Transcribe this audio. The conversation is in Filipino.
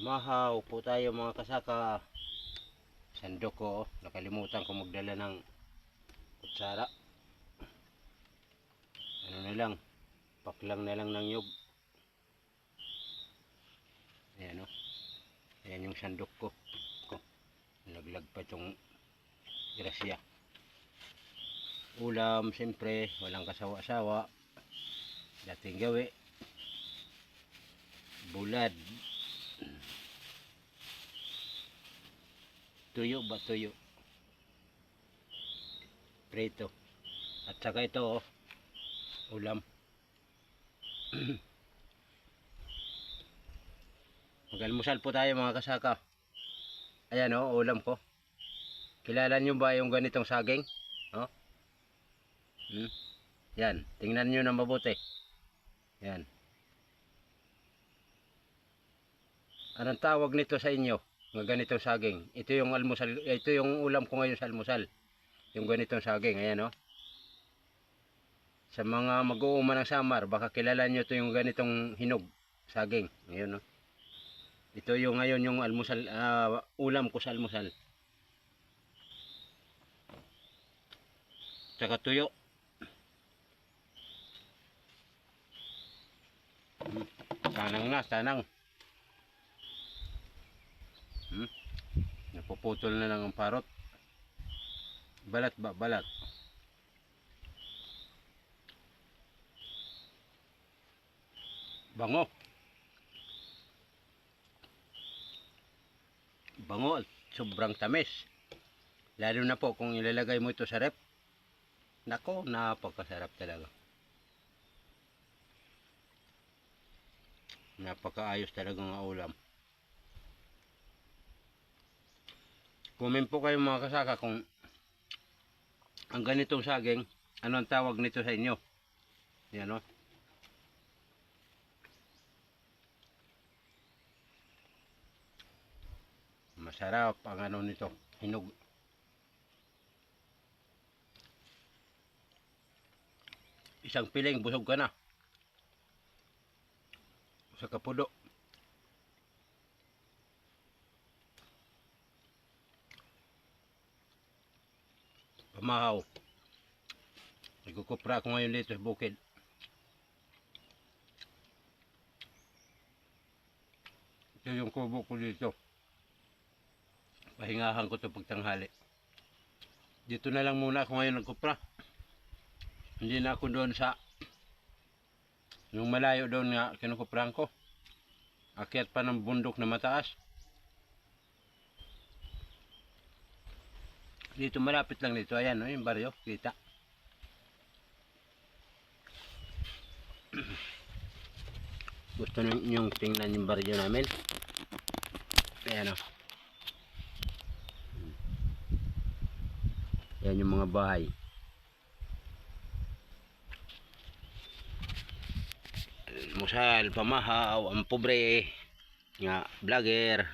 Mahaw po tayo mga kasaka. Sandok ko, nakalimutan ko magdala ng kutsara. Ano na lang, paklang na lang ng nyug. Ayan o. Ayan yung sandok ko. Naglag pa itong grasya. Ulam, siyempre, walang kasawa-sawa. Dating gawi. Bulad. Tuyo ba? Tuyo. Prito. At saka ito, ulam. Mag-almusal po tayo mga kasaka. Ayan o, ulam ko. Kilala nyo ba yung ganitong saging? Oh? Yan, tingnan nyo na mabuti. Yan. Anong tawag nito sa inyo? Ng ganitong saging. Ito yung almusal, ito yung ulam ko ngayon sa almusal. Yung ganitong saging, ayan o. Sa mga mag-uuma ng Samar, baka kilala nyo ito yung ganitong hinog, saging. Ayan o. Ito yung ngayon yung almusal, ulam ko sa almusal. Tsaka tuyo. Sanang na, sanang. Napuputol na lang ang parot. Balat ba? Balat. Bango. Bango at sobrang tamis. Lalo na po kung ilalagay mo ito sa rep. Nako, napakasarap talaga. Napakaayos talaga ng ulam. Comment po kayo mga kasaka kung ang ganitong saging, ano ang tawag nito sa inyo. Yan o. Masarap ang ano nito, hinog. Isang piling, busog ka na. Sa kapudo. Pamahaw. Nagkukupra ako ngayon dito sa bukid. Ito yung kubo ko dito. Pahingahan ko ito pagtanghali. Dito na lang muna ako ngayon nagkupra. Hindi na ako doon sa yung malayo doon nga kinukuprahan ko. Akyat pa ng bundok na mataas. Dito malapit lang dito. Ayan o, yung baryo. Kita. Gusto nyo tingnan yung baryo namin. Ayan o. Ayan yung mga bahay. Almusal, pamahaw, ang pobre nga vlogger.